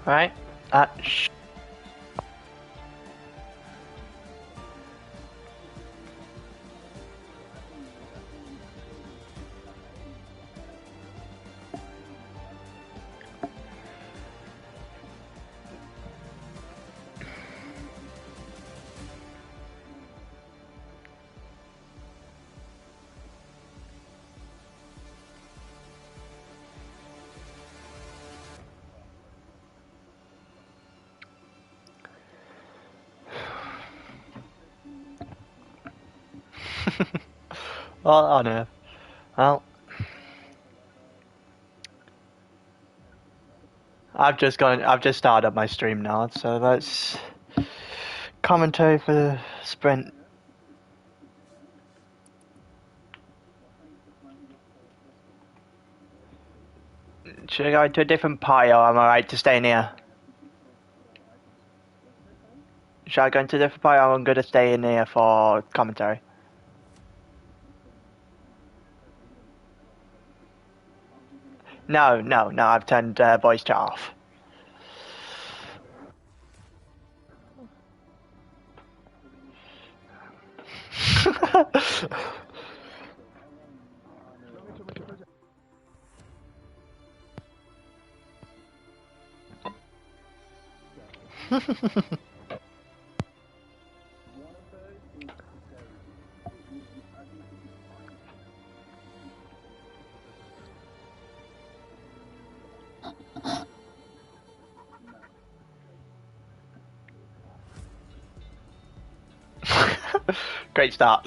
Right? What on earth? Well, I've just started up my stream now, so that's commentary for the sprint. Should I go to a different pile, or am I right to stay in here? Should I go into a different pile, or I'm going to stay in here for commentary? No, I've turned voice chat off. Great start.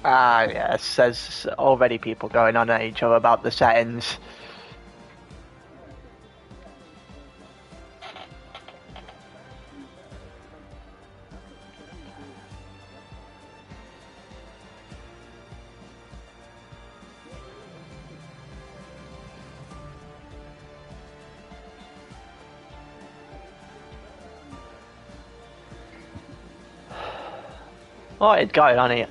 Ah, yes, there's already people going on at each other about the settings. What is going on here?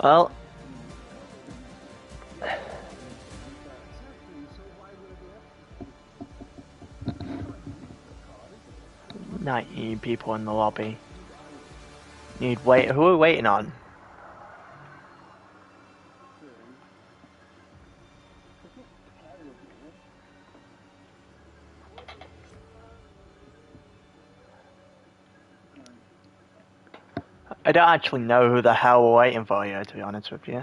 Well, .19 people in the lobby. Who are we waiting on? I don't actually know who the hell we're waiting for here, to be honest with you.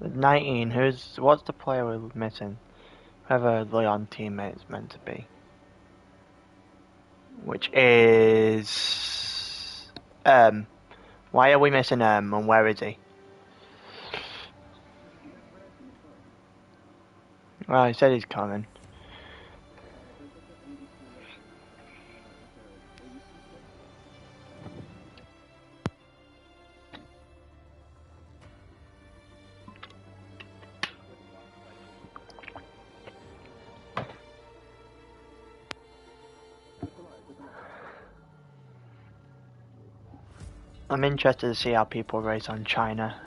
With 19, what's the player we're missing? Whoever Leon teammate is meant to be. Which is... Why are we missing and where is he? Well, he said he's coming. I'm interested to see how people race on China.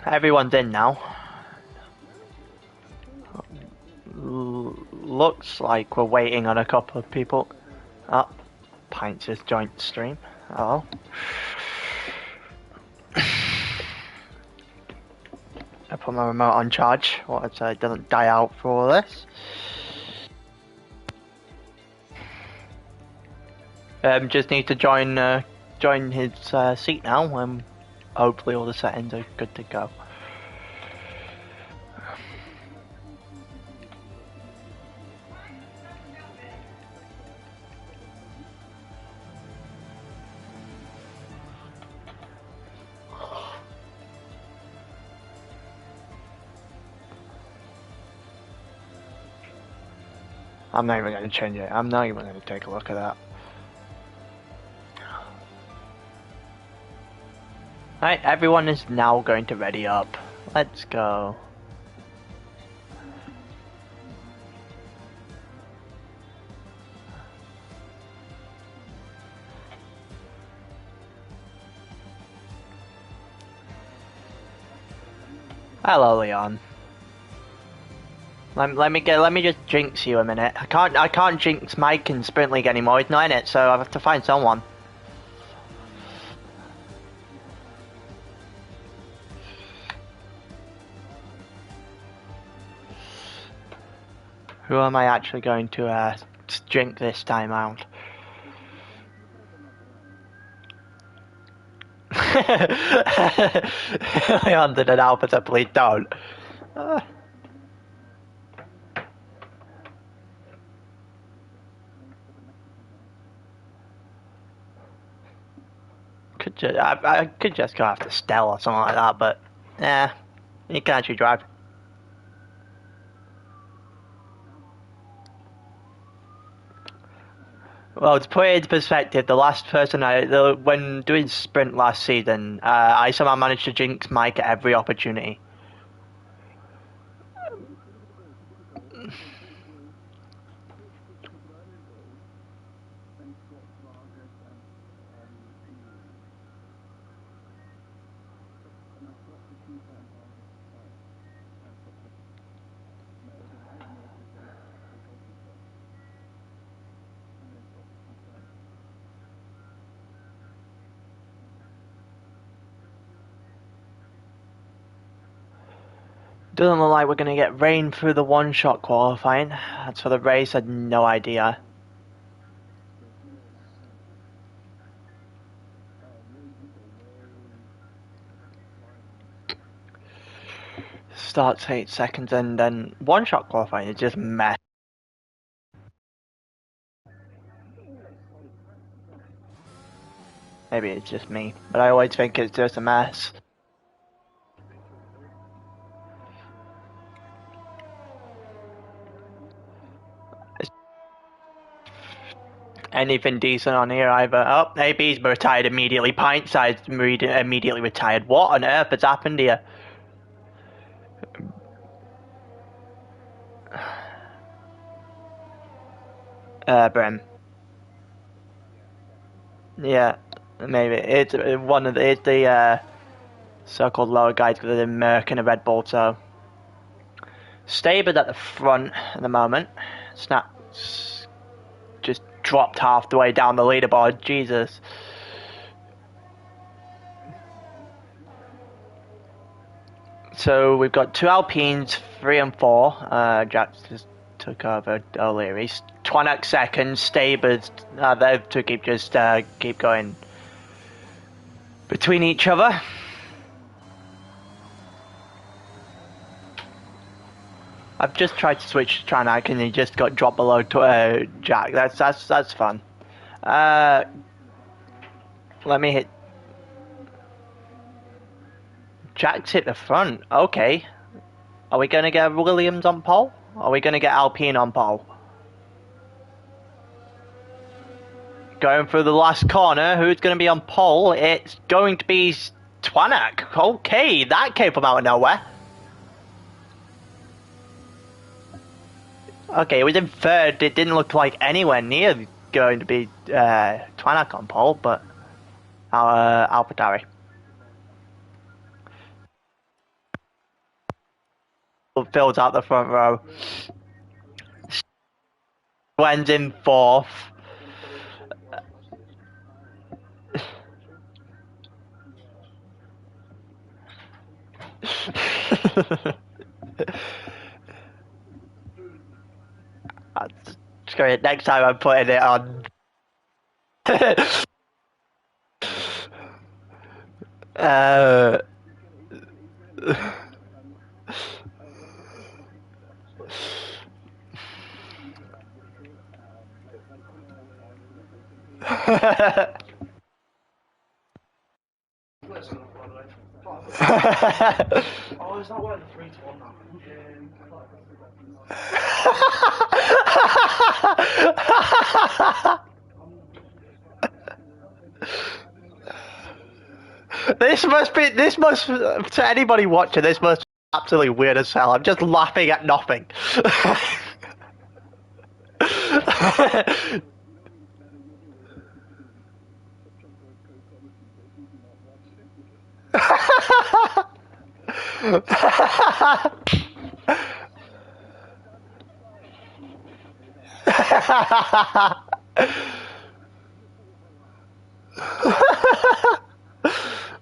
Everyone's in now. Looks like we're waiting on a couple of people. Oh, Pints' joint stream. Oh. I put my remote on charge, so it doesn't die out for all this. Just need to join his seat now, and hopefully all the settings are good to go. I'm not even going to change it. I'm not even going to take a look at that. Right, everyone is now going to ready up. Let's go. Hello, Leon. Let me just jinx you a minute. I can't jinx Mike in Sprint League anymore. He's not in it, so I have to find someone. Who am I actually going to jinx this time out? Leon did an alpha, so please don't. I could just go after Stell or something like that, but yeah, you can actually drive. Well, to put it into perspective, the last person when doing sprint last season, I somehow managed to jinx Mike at every opportunity. Doesn't look like we're going to get rain through the one-shot qualifying. As for the race, I had no idea. Starts 8 seconds and then one-shot qualifying is just mess. Maybe it's just me, but I always think it's just a mess. Anything decent on here either. Oh, AB's retired immediately. Pint side's immediately retired. What on earth has happened here? Brem. Yeah, maybe it's one of the so-called lower guys with a Merc and a Red Bull. So Stable's at the front at the moment. Snap's just dropped half the way down the leaderboard. Jesus. So we've got 2 Alpines, 3 and 4. Jack just took over O'Leary's. Twanac second, Stabers, they two keep going between each other. I've just tried to switch to Twanac and he just got dropped below to Jack. That's fun. Let me hit. Jack's hit the front. Okay. Are we going to get Williams on pole? Are we going to get Alpine on pole? Going through the last corner, who's going to be on pole? It's going to be Twanak. Okay, that came from out of nowhere. Okay, it was in third. It didn't look like anywhere near going to be Twanak on pole, but AlphaTauri fills out the front row. Went in fourth. Screw it, next time I'm putting it on. Oh, is that why the 3 to 1 now? This must, to anybody watching, this must be absolutely weird as hell. I'm just laughing at nothing.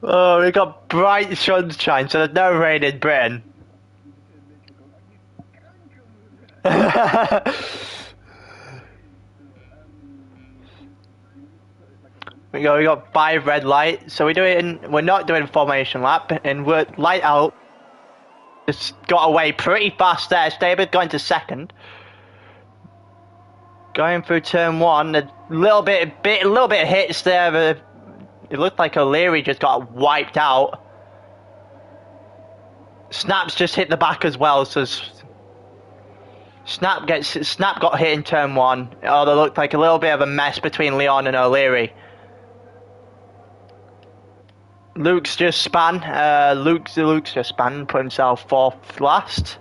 Oh, we got bright sunshine, so there's no rain in Britain. we got 5 red lights, so we're not doing formation lap, and we're light out. Just got away pretty fast there. Staber going to second. Going through turn 1, a little bit of hits there. It looked like O'Leary just got wiped out. Snap's just hit the back as well, so Snap got hit in turn 1. Oh, there looked like a little bit of a mess between Leon and O'Leary. Luke's just span. Luke's just span, put himself 4th last.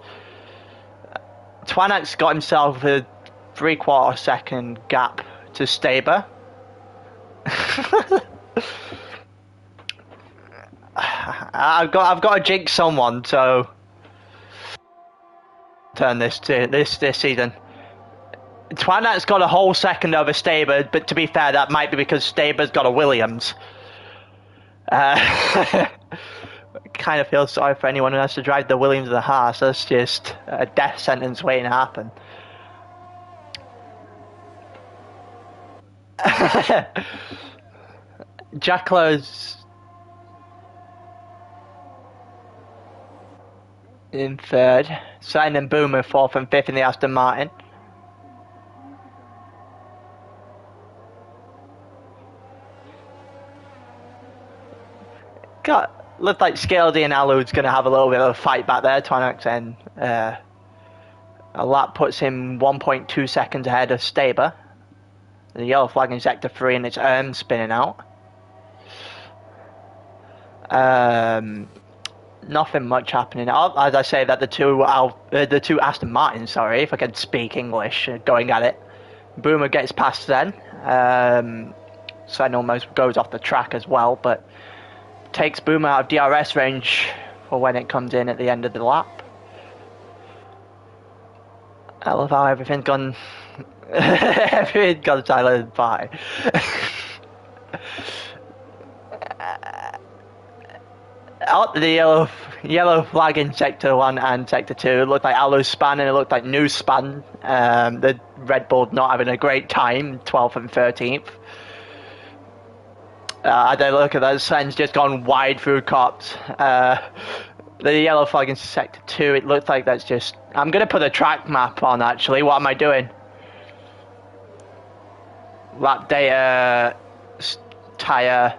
Twanak's got himself a 3/4 second gap to Staber. I've got to jinx someone, so turn this season. Twanak's got a whole second over Staber, but to be fair, that might be because Staber's got a Williams. Kind of feel sorry for anyone who has to drive the Williams of the Haas. That's just a death sentence waiting to happen. Jacklo's in 3rd. Sain and Boomer 4th and 5th in the Aston Martin. Looked like Scaldy and Alu's going to have a little bit of a fight back there. Twanax and a lap puts him 1.2 seconds ahead of Staber. The yellow flag in sector 3 and it's spinning out. Nothing much happening. As I say that the two Aston Martins, sorry, if I can speak English, going at it. Boomer gets past then. Sen almost goes off the track as well, but takes Boomer out of DRS range for when it comes in at the end of the lap. I love how everything's gone silent by. Oh, the yellow flag in sector 1 and sector 2. It looked like Alu's span and it looked like News span. The Red Bull not having a great time, 12th and 13th. They look at that, Sen's just gone wide through cops. The yellow flag in sector 2, it looks like that's just... I'm going to put a track map on, actually. What am I doing? Lap data, tyre.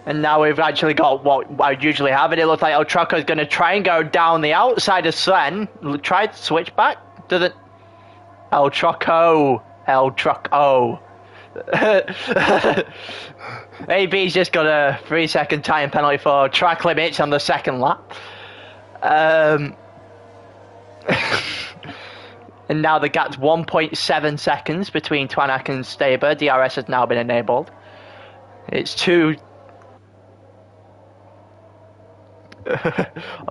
And now we've actually got what I usually have, and it looks like El Trucco's going to try and go down the outside of Sven. Try to switch back. Doesn't... El Trucco. AB's just got a 3-second time penalty for track limits on the second lap. And now the gap's 1.7 seconds between Twanak and Staber. DRS has now been enabled. It's two...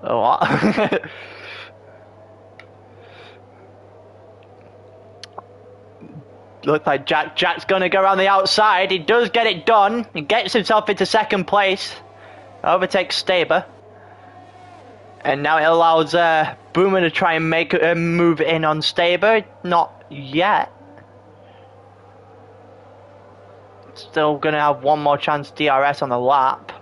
What? Looks like Jack's gonna go around the outside. He does get it done. He gets himself into second place. Overtakes Staber. And now it allows Boomer to try and make a move in on Staber. Not yet. Still gonna have one more chance DRS on the lap.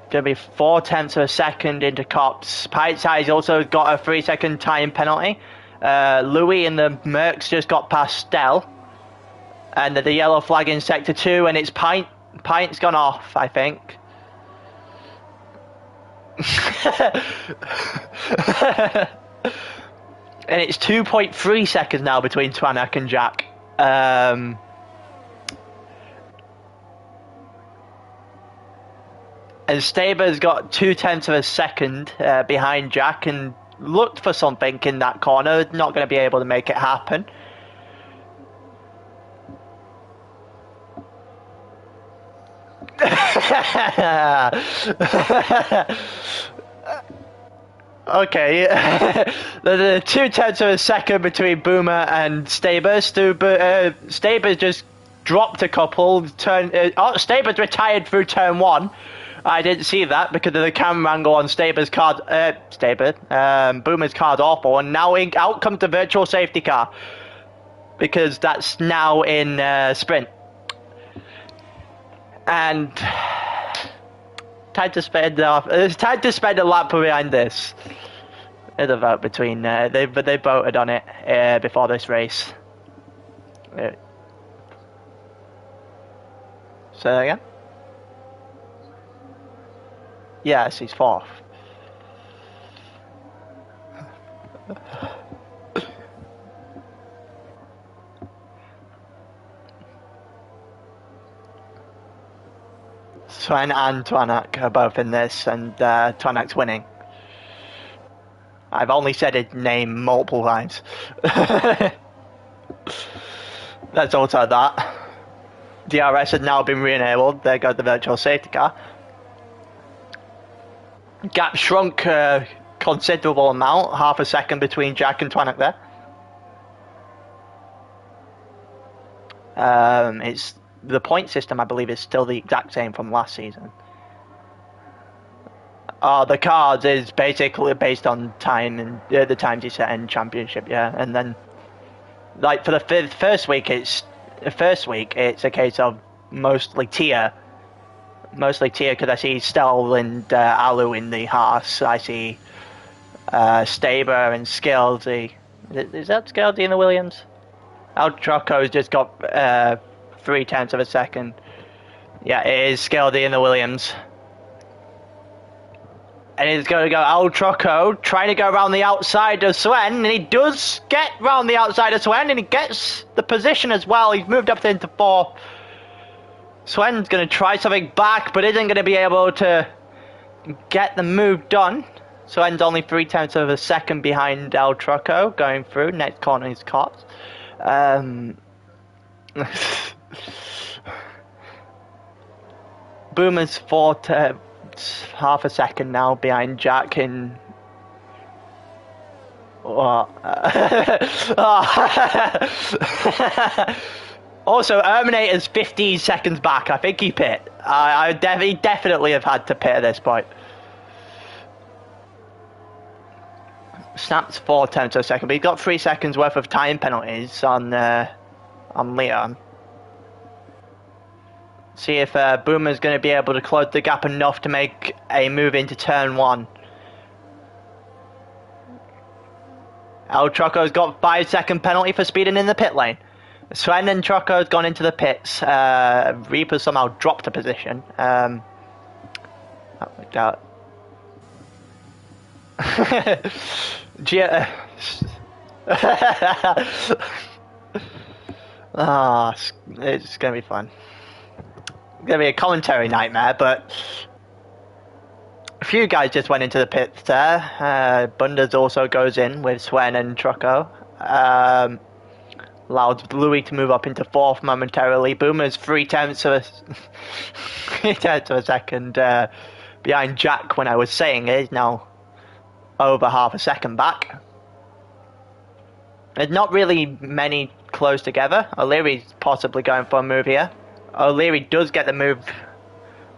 Gonna be 0.4 of a second into Cops. Pite's also got a 3-second time penalty. Louis and the Mercs just got past Stell. And the yellow flag in sector 2, and it's Pint's gone off, I think. And it's 2.3 seconds now between Twanak and Jack. And Staber's got 0.2 of a second behind Jack and looked for something in that corner. Not going to be able to make it happen. Okay, the 0.2 of a second between Boomer and Staber. Staber's just dropped a couple. Staber's retired through turn 1. I didn't see that because of the camera angle on Staber's card. Boomer's card awful, and now out comes the virtual safety car because that's now in sprint. And it's time to spend a lap behind this. There's a vote between they voted on it before this race. Say that again? Yes, he's 4th. Sven and Twanak are both in this, and Twanak's winning. I've only said his name multiple times. That's also that. DRS has now been re-enabled. There goes the virtual safety car. Gap shrunk a considerable amount, half a second between Jack and Twanak there. It's the point system, I believe, is still the exact same from last season. The cards is basically based on time and the times you set in championship, yeah. And then, like for the first week, it's a case of mostly tier because I see Stell and Alu in the Haas. I see Staber and Skildy. Is that Skildy in the Williams? Altroco's just got 0.3 of a second. Yeah, it is Skildy in the Williams. And he's going to go Altroco, trying to go around the outside of Sven, and he does get round the outside of Sven, and he gets the position as well. He's moved up into 4th. Sven's going to try something back, but isn't going to be able to get the move done. Sven's only 0.3 of a second behind Altroco, going through. Next corner is Cots. Boomer's 4th, half a second now behind Jack in... What? Also, Erminator's 15 seconds back. I think he pit. He definitely have had to pit at this point. Snaps 0.4 of a second, but he's got 3 seconds worth of time penalties on Leon. See if Boomer's going to be able to close the gap enough to make a move into turn 1. El Troco's got 5-second penalty for speeding in the pit lane. Sven and Troco's gone into the pits. Reaper somehow dropped a position. That worked out. Ah, it's gonna be fun. It's gonna be a commentary nightmare, but a few guys just went into the pits there. Bunders also goes in with Swen and Trucko. Allowed Louis to move up into fourth momentarily. Boomer's 3/10 of a 3/10 of a second behind Jack when I was saying it. He's now over half a second back. There's not really many close together. O'Leary's possibly going for a move here. O'Leary does get the move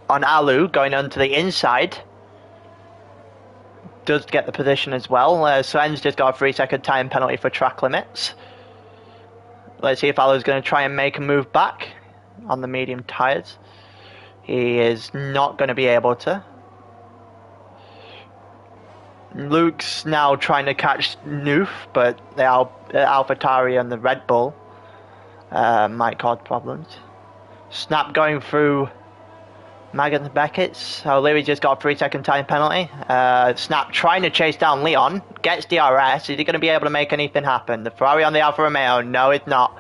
on Alu going onto the inside. Does get the position as well. Sven's just got a 3-second time penalty for track limits. Let's see if Alu's going to try and make a move back on the medium tyres. He is not going to be able to. Luke's now trying to catch Noof, but the AlphaTauri and the Red Bull might cause problems. Snap going through Magan and Beckett's. O'Leary just got a 3-second time penalty. Snap trying to chase down Leon. Gets DRS. Is he going to be able to make anything happen? The Ferrari on the Alfa Romeo. No, it's not.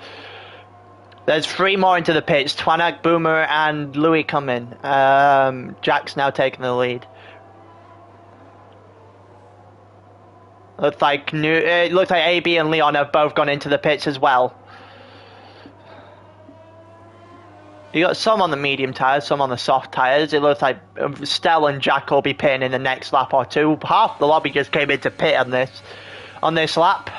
There's 3 more into the pits. Twanak, Boomer, and Louis come in. Jack's now taking the lead. Looks like AB and Leon have both gone into the pits as well. You got some on the medium tyres, some on the soft tyres. It looks like Stell and Jack will be pitting in the next lap or two. Half the lobby just came into pit on this lap.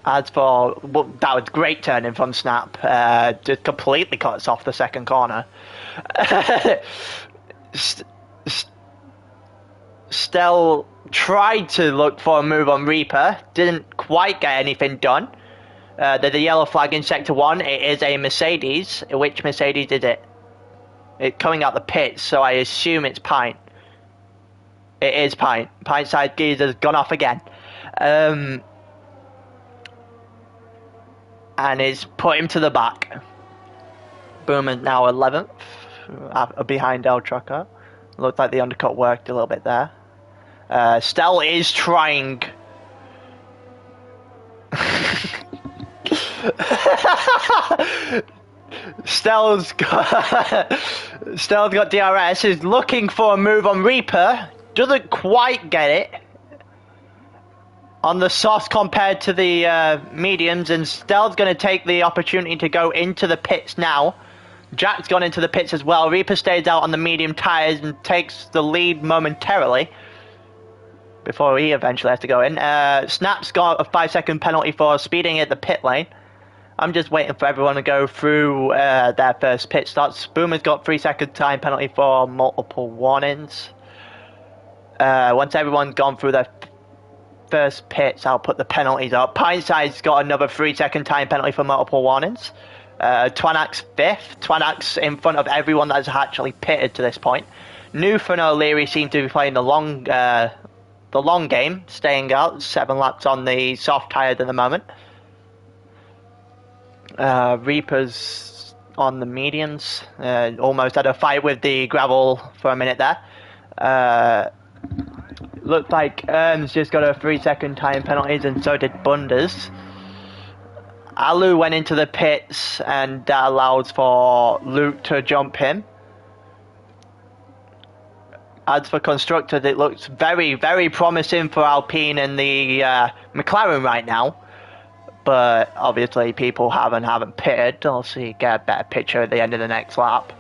As for that was great turning from Snap, just completely cut us off the second corner. Stell tried to look for a move on Reaper, didn't quite get anything done. There's a yellow flag in sector 1. It is a Mercedes. Which Mercedes is it? It's coming out the pits, so I assume it's Pine. It is Pine. Pine side gears has gone off again. And it's put him to the back. Boomer's now 11th, behind El Trucker. Looks like the undercut worked a little bit there. Stell is trying. Stell's got DRS, is looking for a move on Reaper, doesn't quite get it on the softs compared to the mediums, and Stell's going to take the opportunity to go into the pits now. Jack's gone into the pits as well. Reaper stays out on the medium tyres and takes the lead momentarily before he eventually has to go in. Snap's got a 5-second penalty for speeding at the pit lane. I'm just waiting for everyone to go through their first pit stops. Boomer's got 3-second time penalty for multiple warnings. Once everyone's gone through their first pits, I'll put the penalties up. Pineside's got another 3-second time penalty for multiple warnings. Twanak's 5th. Twanak's in front of everyone that's actually pitted to this point. Noof and O'Leary seem to be playing the long game, staying out 7 laps on the soft tyres at the moment. Reaper's on the mediums. Almost had a fight with the gravel for a minute there. Looked like Erm's just got a 3-second time penalties, and so did Bunders. Alu went into the pits, and that allows for Luke to jump him. As for constructors, it looks very, very promising for Alpine and the McLaren right now. But obviously people haven't pitted. I'll see, get a better picture at the end of the next lap.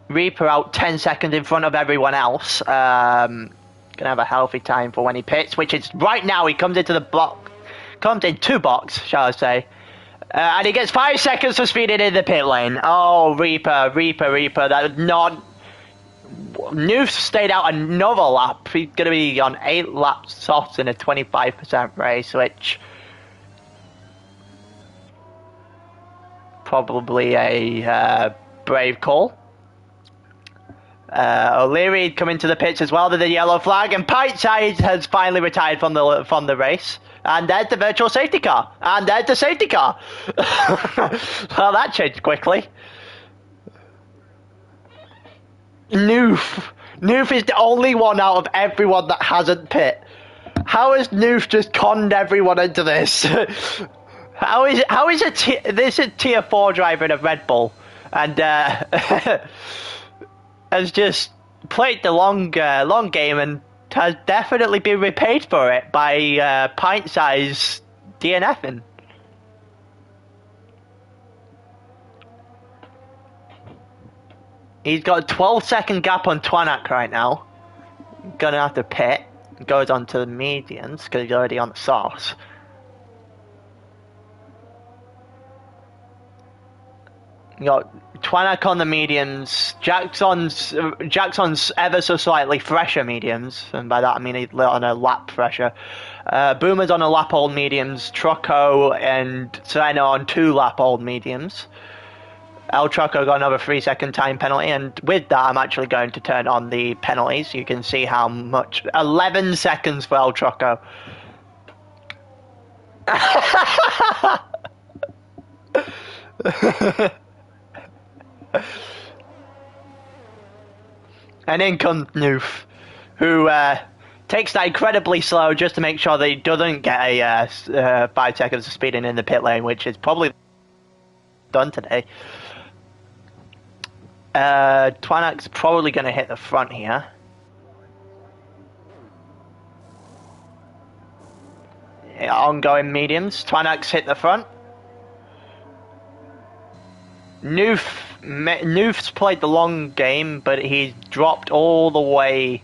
Reaper out 10 seconds in front of everyone else. Gonna have a healthy time for when he pits, which is right now. He comes into the box, comes into box, shall I say. And he gets 5 seconds for speeding in the pit lane. Oh, Reaper. That was not... Noof stayed out another lap. He's going to be on 8 laps softs in a 25% race, which... probably a brave call. O'Leary coming to the pits as well to the yellow flag, and Piteside has finally retired from the race. And there's the virtual safety car. And there's the safety car. Well, that changed quickly. Noof Noof is the only one out of everyone that hasn't pit. How has Noof just conned everyone into this? How is this a tier 4 driver in a Red Bull, and has just played the long game and has definitely been repaid for it by pint size DNFing. He's got a 12-second gap on Twanak right now. Gonna have to pit. Goes on to the medians because he's already on the sauce. You got Twanak on the mediums. Jackson's ever so slightly fresher mediums, and by that I mean he's on a lap fresher. Boomer's on a lap old mediums. Trucko and Sereno on 2 lap old mediums. El Trucko got another 3-second time penalty, and with that I'm actually going to turn on the penalties. You can see how much. 11 seconds for El Trucko. And in comes Noof, who takes that incredibly slow just to make sure that he doesn't get a 5 seconds of speeding in the pit lane, which is probably done today. Twanak's probably going to hit the front here. Ongoing mediums. Twanak's hit the front. Noof's played the long game, but he's dropped all the way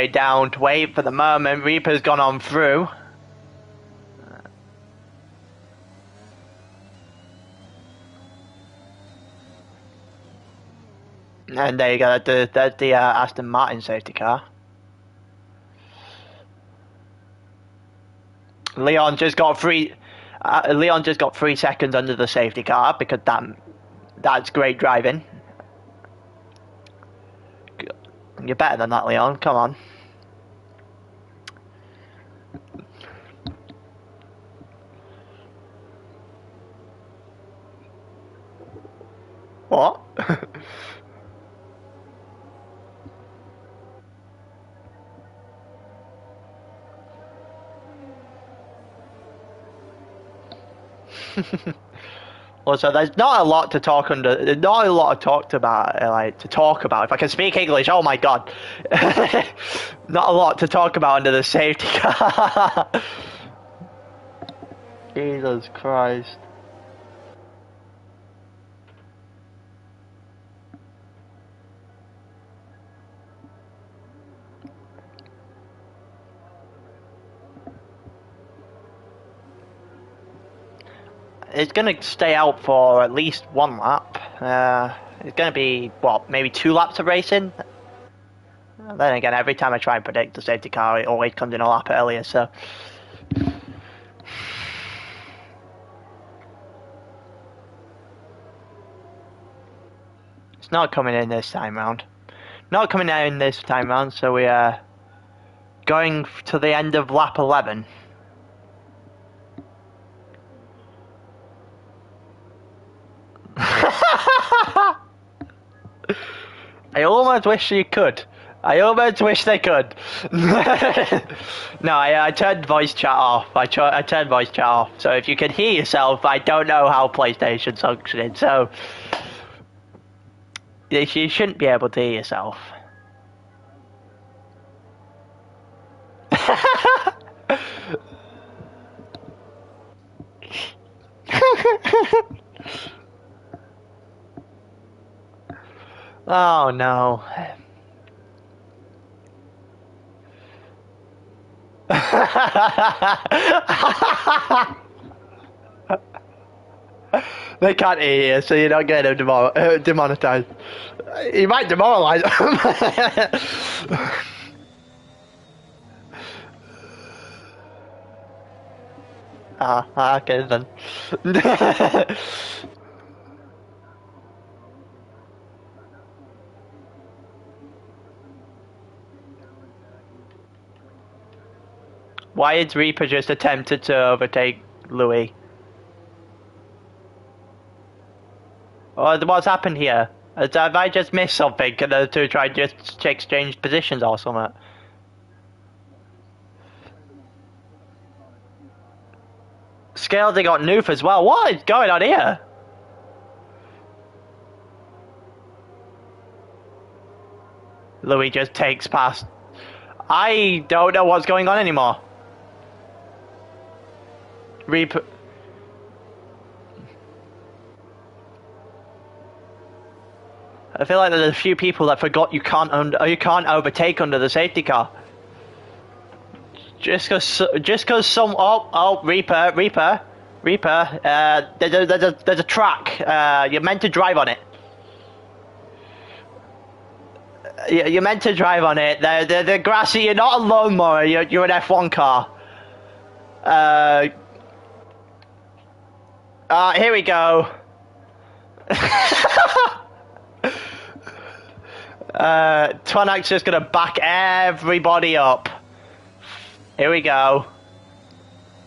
down to wait for the moment. Reaper's gone on through. And there you go, that's the Aston Martin safety car. Leon just got 3 seconds under the safety car because that's great driving. You're better than that, Leon. Come on. What? Also, there's not a lot to talk about, to talk about. If I can speak English, oh my god. Not a lot to talk about under the safety car. Jesus Christ. It's going to stay out for at least 1 lap. It's going to be, what, maybe 2 laps of racing? Then again, every time I try and predict the safety car, it always comes in a lap earlier, so... It's not coming in this time round. Not coming in this time round, so we are going to the end of lap 11. I almost wish you could. I almost wish they could. No, I turned voice chat off. I turned voice chat off. So if you can hear yourself, I don't know how PlayStation's functioning. So you shouldn't be able to hear yourself. Oh no. They can't hear you, so you're not getting them demonetized. You might demoralize them. Okay then. Why had Reaper just attempted to overtake Louis? Oh, what's happened here? Have I just missed something? Can the two try just exchange positions or something? Scale, they got Noof as well. What is going on here? Louis just takes past. I don't know what's going on anymore. I feel like there's a few people that forgot you can't overtake under the safety car. Just cause some Reaper. There's a track. You're meant to drive on it. You're meant to drive on it. The grassy. You're not a lawnmower. You're an F1 car. Here we go. Twanak's just gonna back everybody up. Here we go.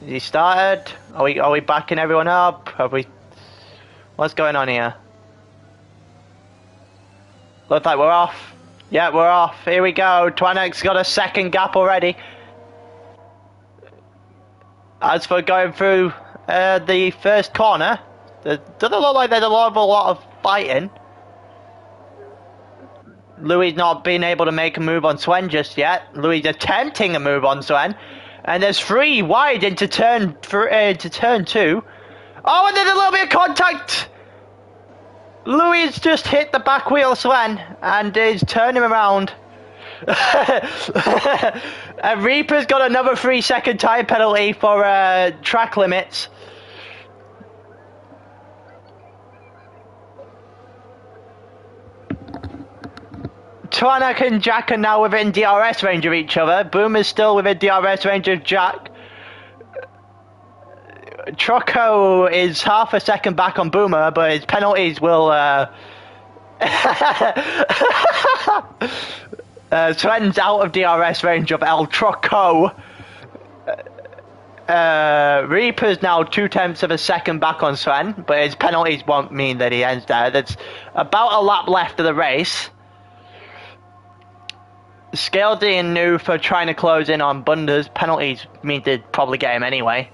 Has he started? Are we backing everyone up? Have we? What's going on here? Looks like we're off. Yeah, we're off. Here we go. Twanak's got a second gap already. As for going through the first corner, doesn't look like there's a lot of fighting. Louis not being able to make a move on Sven just yet. Louis attempting a move on Sven. And there's 3 wide into turn 2. Oh, and there's a little bit of contact. Louis just hit the back wheel of Sven and is turning around. And Reaper's got another 3-second time penalty for track limits. Twanak and Jack are now within DRS range of each other. Boomer's still within DRS range of Jack. Troco is half a second back on Boomer, but his penalties will... Sven's out of DRS range of El Troco. Reaper's now 0.2 of a second back on Sven, but his penalties won't mean that he ends there. There's about a lap left of the race. Scaledy and New for trying to close in on Bunder's penalties mean they'd probably get him anyway.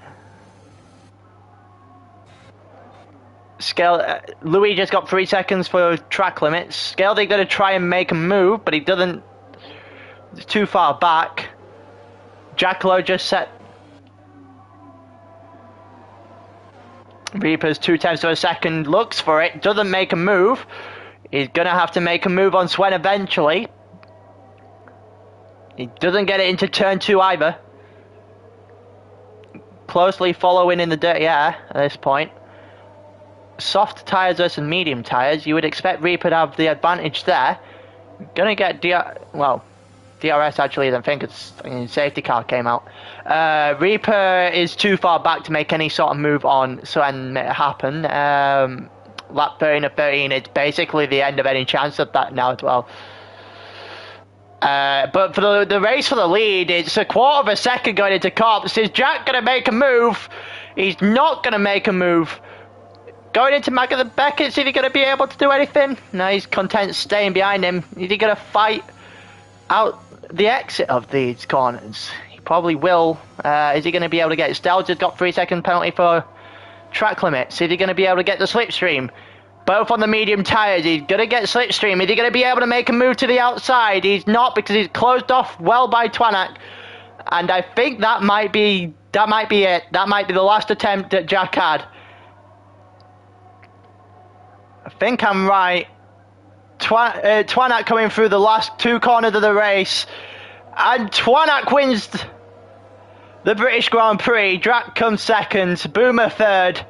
Louis just got 3 seconds for track limits. Scaledy gonna try and make a move, but he doesn't. It's too far back. Jackalow just set. Reaper's 0.2 of a second, looks for it, doesn't make a move. He's gonna have to make a move on Sven eventually. He doesn't get it into turn 2 either. Closely following in the dirty air at this point. Soft tyres versus medium tyres. You would expect Reaper to have the advantage there. Gonna get DRS actually, I think it's safety car came out. Reaper is too far back to make any sort of move on Sven happen. Lap 13 of 13, it's basically the end of any chance of that now as well. But for the race for the lead, it's a quarter of a second going into Cops. Is Jack going to make a move? He's not going to make a move. Going into Beckett's, is he going to be able to do anything? No, he's content staying behind him. Is he going to fight out the exit of these corners? He probably will. Is he going to be able to get it? Stelz's got 3-second penalty for track limits. Is he going to be able to get the slipstream? Both on the medium tyres. He's going to get slipstream. Is he going to be able to make a move to the outside? He's not, because he's closed off well by Twanak. And I think that might be it. That might be the last attempt that Jack had. I think I'm right. Twanak coming through the last 2 corners of the race. And Twanak wins the British Grand Prix. Jack comes second. Boomer third.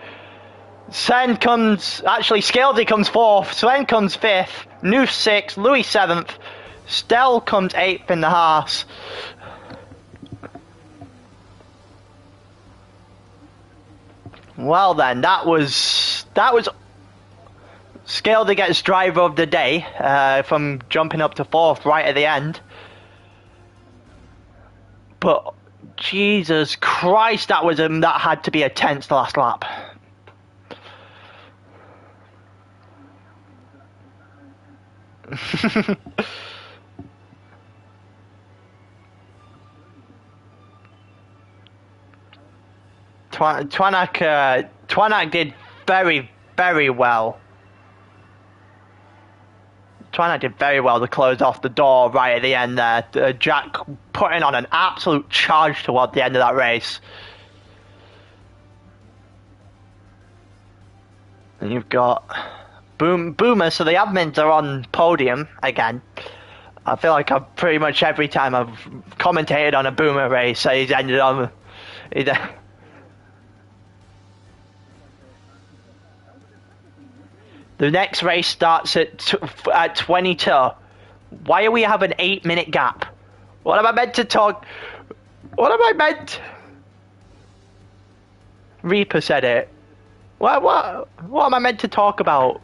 Scaledy comes 4th, Sven comes 5th, Noof 6th, Louis 7th, Stel comes 8th in the Haas. Well then, that was Scaledy gets driver of the day from jumping up to 4th right at the end. But Jesus Christ, that had to be a tense last lap. Twanak did very, very well. Twanak did very well to close off the door right at the end there. Jack putting on an absolute charge toward the end of that race. And you've got Boomer, so the admins are on podium again. I feel like I've pretty much every time I've commentated on a Boomer race, he's ended on... The next race starts at 22. Why do we have an 8-minute gap? What am I meant to talk? What am I meant? Reaper said it. What am I meant to talk about?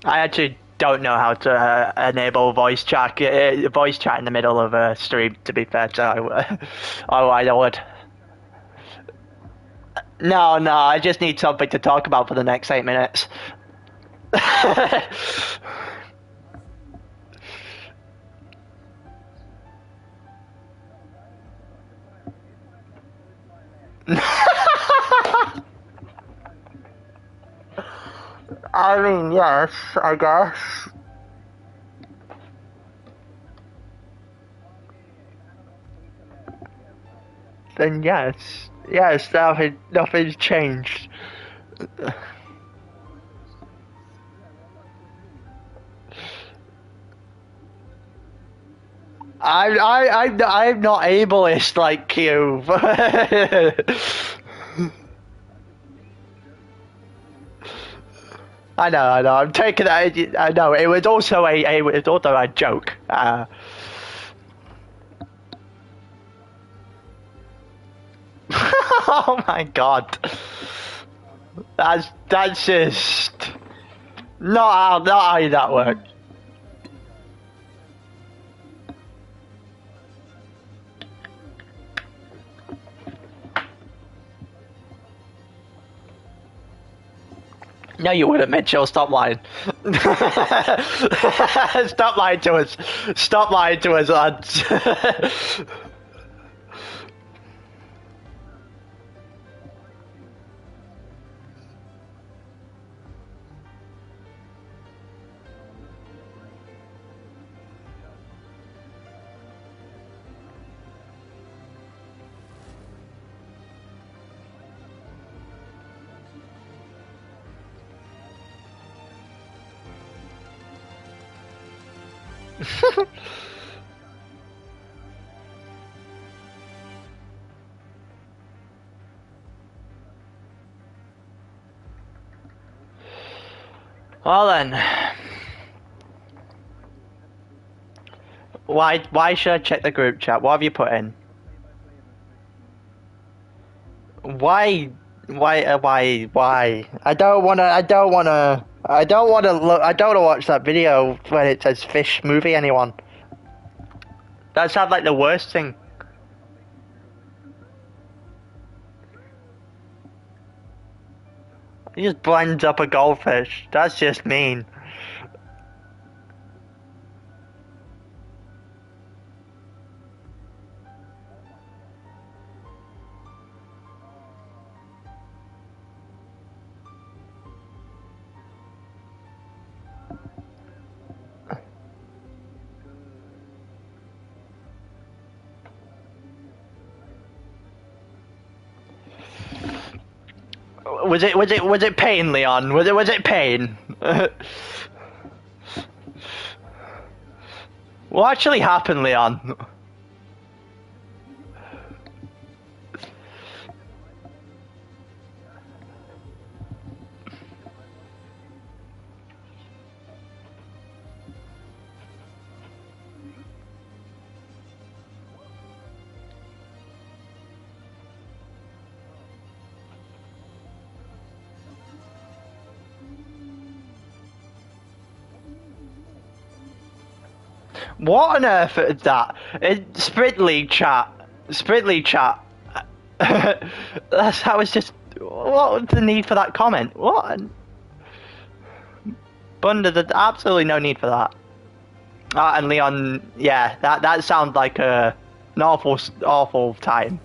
I actually don't know how to enable voice chat in the middle of a stream, to be fair, so I would. No, I just need something to talk about for the next 8 minutes. I mean, yes, I guess. Then yes, nothing's changed. I'm not ableist like you. I know. I'm taking that. I know it was also a joke. Oh my god, that's just not how that works. No, you wouldn't, Mitchell. Stop lying. Stop lying to us. Stop lying to us, lads. Well then, why should I check the group chat? What have you put in? Why? I don't wanna watch that video when it says fish movie anyone. That sounds like the worst thing. He just blends up a goldfish. That's just mean. Was it pain, Leon? Was it pain? What actually happened, Leon? What on earth is that? Sprint League chat. Spritly chat. That was just. What was the need for that comment? What? Bunda, there's absolutely no need for that. And Leon, yeah, that sounds like an awful time.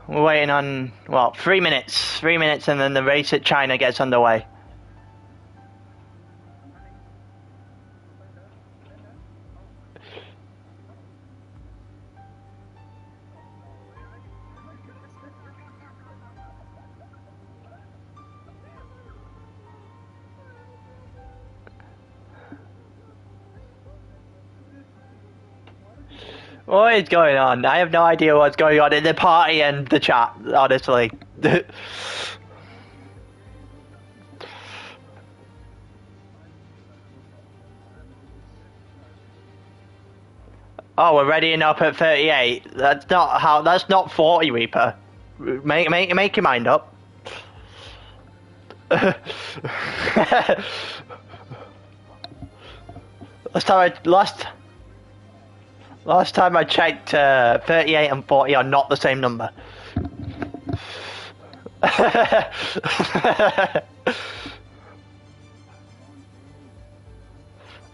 We're waiting on, well, 3 minutes. 3 minutes and then the race at China gets underway. What is going on? I have no idea what's going on in the party and the chat, honestly. Oh, we're readying up at 38. That's not 40, Reaper. Make your mind up. Last time I checked, 38 and 40 are not the same number.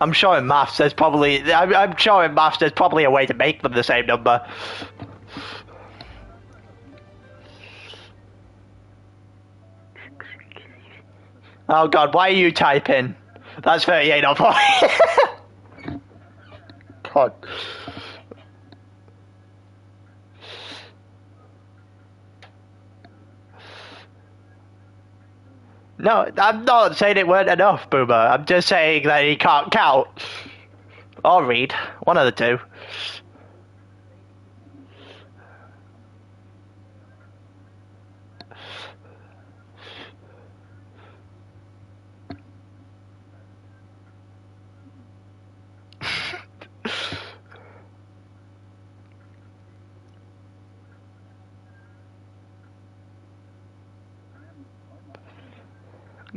I'm sure in maths there's probably a way to make them the same number. Oh god, why are you typing? That's 38 or 40. God. No, I'm not saying it weren't enough, Boomer. I'm just saying that he can't count. Or read. One of the two.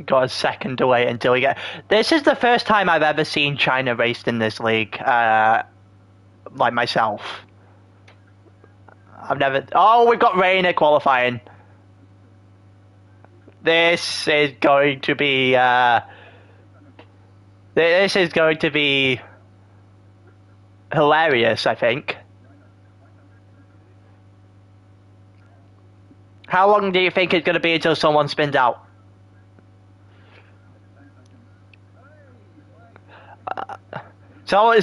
Got a second to wait until we get. This is the first time I've ever seen China raced in this league. Like myself. I've never. Oh, we've got Rainer qualifying. This is going to be. This is going to be hilarious, I think. How long do you think it's going to be until someone spins out? So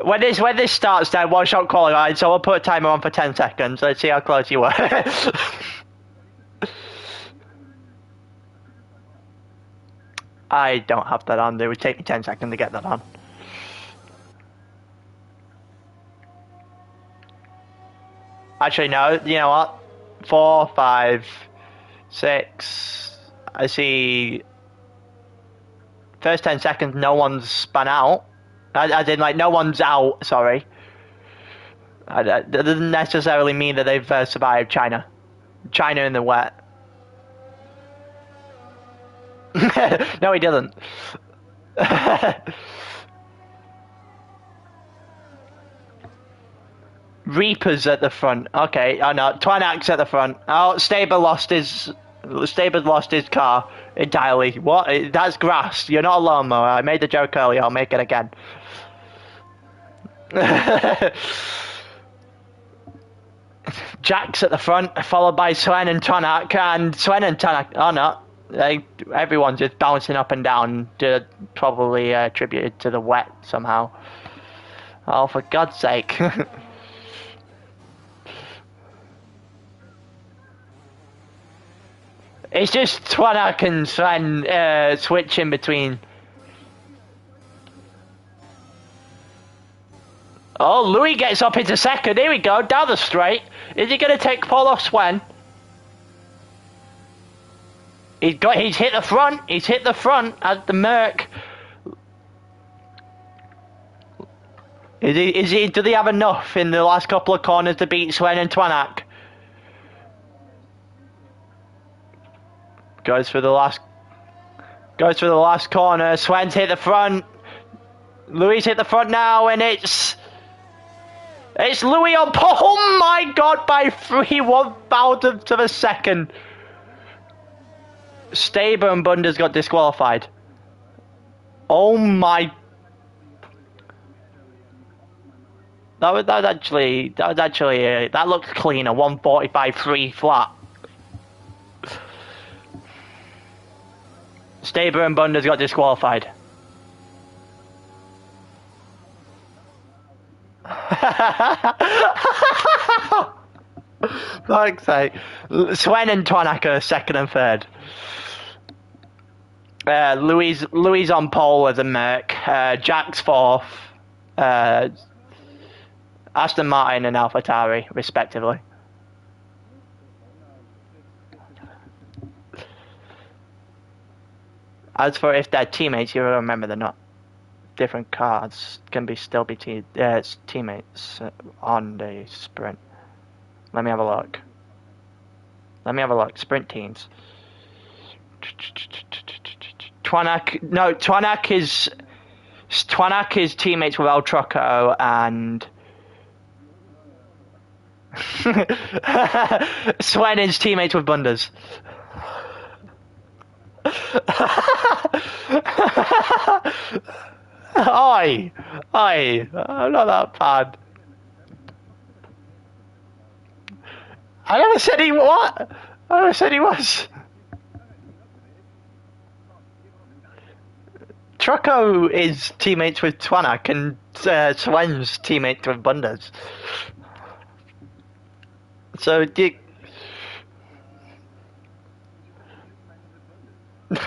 when this starts, then one shot qualifying. So I'll put a timer on for 10 seconds. Let's see how close you were. I don't have that on. It would take me 10 seconds to get that on. Actually, no. You know what? 4, 5, 6. I see. First 10 seconds, no one's spun out. As in, like, no one's out, sorry. That doesn't necessarily mean that they've survived China. China in the wet. No, he doesn't. Reaper's at the front. Okay, oh no, Twanak's at the front. Oh, Staber lost his car entirely. What? That's grass. You're not a lawnmower. I made the joke earlier. I'll make it again. Jack's at the front, followed by Sven and Tanak, and Sven and Tanak. Oh no, everyone's just bouncing up and down, probably attributed to the wet somehow. Oh, for God's sake. It's just Twanak and Sven switching between. Oh, Louis gets up into second. Here we go, down the straight. Is he going to take Paul off Sven? He's hit the front. He's hit the front at the Merc. Do they have enough in the last couple of corners to beat Sven and Twanak? Goes for the last corner. Sven's hit the front. Louis hit the front now, and it's Louis on pole. Oh my God! By 1/1000 of a second. Staber and Bunders got disqualified. Oh my! That looked clean. A 1:45.3 flat. Staber and Bunders got disqualified. Fuck's sake. Sven and Twanak are second and third. Louis on pole as a Merc. Jack's fourth. Aston Martin and AlphaTauri, respectively. As for if they're teammates, you remember they're not. Different cars can still be teammates on the sprint. Let me have a look. Sprint teams. Twanak is teammates with El Trucco and Sven is teammates with Bunders. Oi, I'm not that bad. I never said he what? I never said he was. Trucco is teammates with Twanak and Sven's teammates with Bunders. So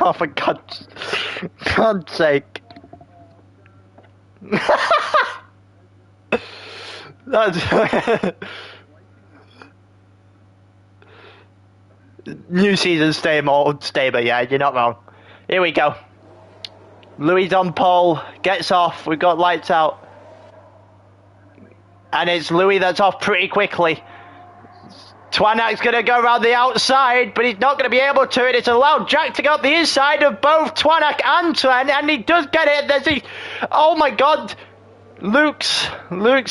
oh, for God's sake. That's new season, same old Staber. Yeah, you're not wrong. Here we go. Louis on pole, gets off. We've got lights out, and it's Louis that's off pretty quickly. Twanak's going to go around the outside, but he's not going to be able to. It's allowed Jack to go up the inside of both Twanak and Sven, and he does get it. Oh my God. Luke's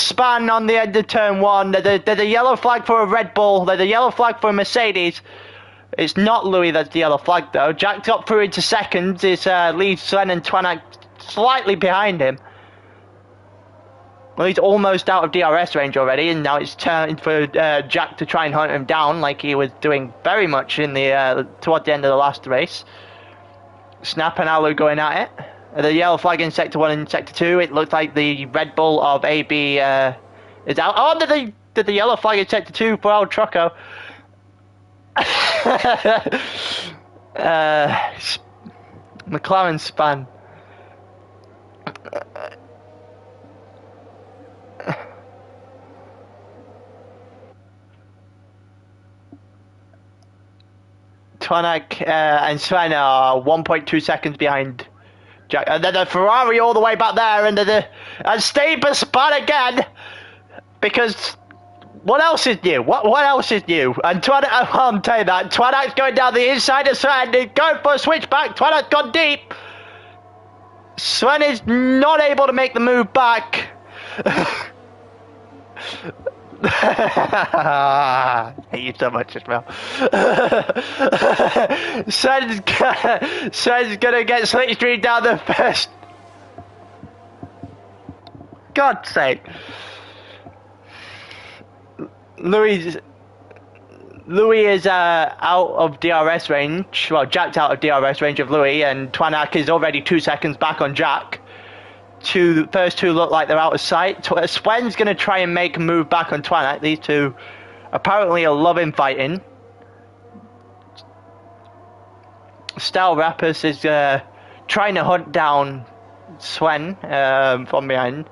span on the end of turn one. There's a yellow flag for a Red Bull. There's a yellow flag for a Mercedes. It's not Louis that's the yellow flag, though. Jack got through into seconds. It leaves Sven and Twanak slightly behind him. Well, he's almost out of DRS range already, and now it's time for Jack to try and hunt him down, like he was doing very much in the toward the end of the last race. Snap and Alu going at it. The yellow flag in Sector 1 and Sector 2. It looks like the Red Bull of AB is out. Oh, did the yellow flag in Sector 2 for El Trucco. McLaren span. Twanak and Sven are 1.2 seconds behind Jack. And then the Ferrari all the way back there, and Staber spun again. Because what else is new? What else is new? And Twanak, I'll tell you that. Twanak's going down the inside of Sven. He's going for a switchback. Twanak's gone deep. Sven is not able to make the move back. I hate you so much as well. Sven's gonna get slipstream down the first. God's sake. Louis is out of DRS range. Well, Jack's out of DRS range of Louis, and Twanak is already 2 seconds back on Jack. The first two look like they're out of sight. Sven's going to try and make a move back on Twanak. These two apparently are loving fighting. Stel Rappers is trying to hunt down Sven from behind.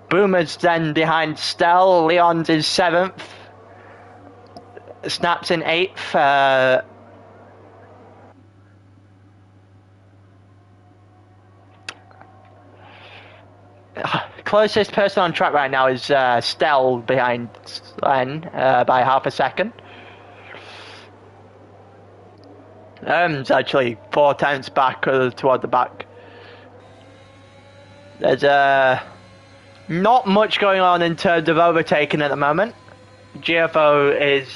Boomer's then behind Stel. Leon's in 7th. Snap's in 8th. Closest person on track right now is Stel behind Sven by half a second. It's actually 4 tenths back toward the back. There's not much going on in terms of overtaking at the moment. GFO is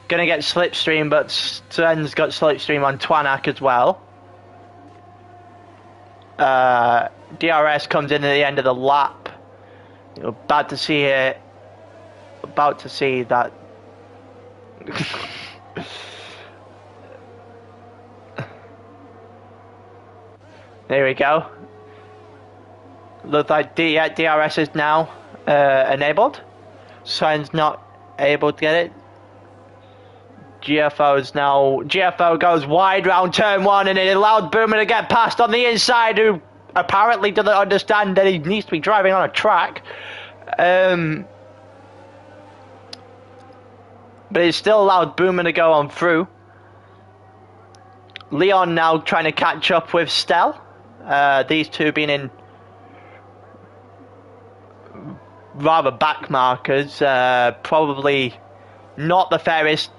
going to get slipstream, but Sven's got slipstream on Twanak as well. DRS comes in at the end of the lap. You're about to see it. About to see that. There we go. Looks like DRS is now enabled. Sven's not able to get it. GFO goes wide round turn 1, and it allowed Boomer to get past on the inside, who apparently doesn't understand that he needs to be driving on a track. But it still allowed Boomer to go on through. Leon now trying to catch up with Stel. These two being in rather back markers. Probably not the fairest.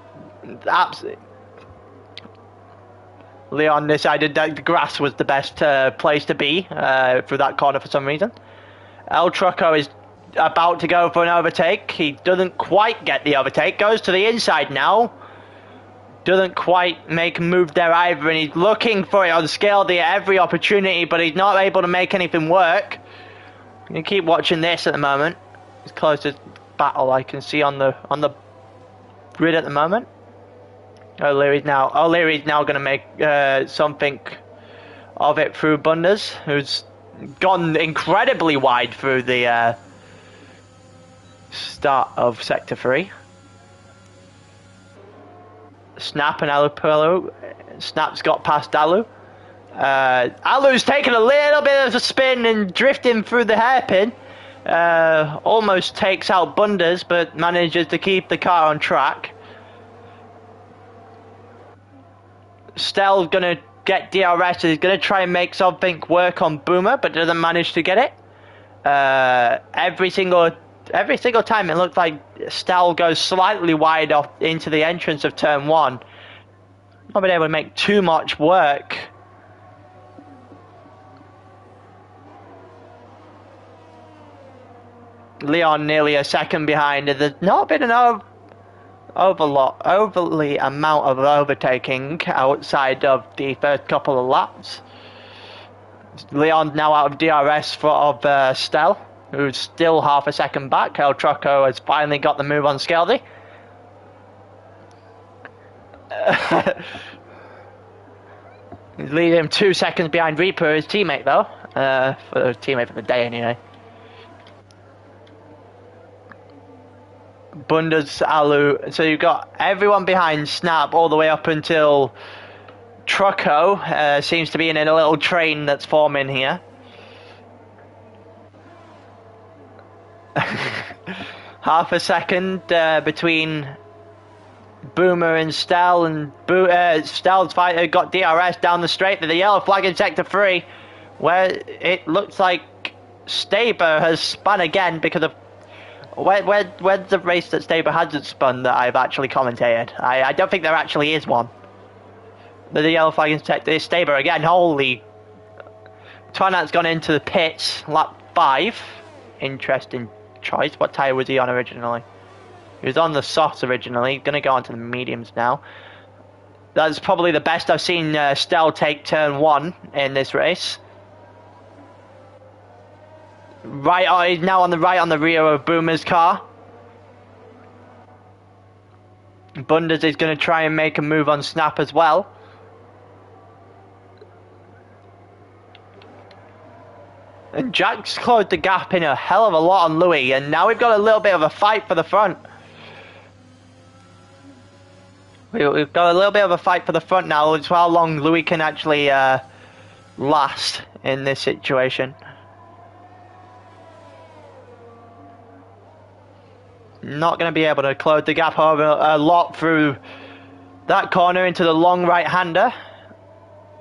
Leon decided that the grass was the best place to be through that corner for some reason. El Trucco is about to go for an overtake. He doesn't quite get the overtake. Goes to the inside now. Doesn't quite make a move there either, and he's looking for it on Scaldy at every opportunity, but he's not able to make anything work. I'm gonna keep watching this at the moment. It's the closest battle I can see on the grid at the moment. O'Leary's now going to make something of it through Bunders, who's gone incredibly wide through the start of Sector 3. Snap and Alu. Snap's got past Alu. Alu's taken a little bit of a spin and drifting through the hairpin. Almost takes out Bunders, but manages to keep the car on track. Stel's gonna get DRS. He's gonna try and make something work on Boomer, but doesn't manage to get it. Every single time it looks like Stel goes slightly wide off into the entrance of turn 1. Not been able to make too much work. Leon nearly a second behind. There's not been an overly amount of overtaking outside of the first couple of laps. Leon's now out of DRS of Stel, who's still half a second back. El Trucco has finally got the move on Scaldy. He's leading him 2 seconds behind Reaper, his teammate though. For teammate for the day anyway. Bunders, Alu. So you've got everyone behind Snap all the way up until Trucco. Seems to be in a little train that's forming here. Half a second between Boomer and Stel, and Stel's fighter got DRS down the straight to the yellow flag in Sector 3, where it looks like Staber has spun again because of where's the race that Staber hasn't spun that I've actually commentated. I don't think there actually is one. The yellow flag in Sector Staber again. Holy, Twanat's gone into the pits, lap 5. Interesting choice. What tyre was he on originally? He was on the softs originally. Going to go on to the mediums now. That's probably the best I've seen Stel take turn 1 in this race. He's now on the right on the rear of Boomer's car. Bunders is going to try and make a move on Snap as well. And Jack's closed the gap in a hell of a lot on Louis, and now we've got a little bit of a fight for the front. We've got a little bit of a fight for the front now. It's how long Louis can actually last in this situation. Not going to be able to close the gap over a lot through that corner into the long right-hander.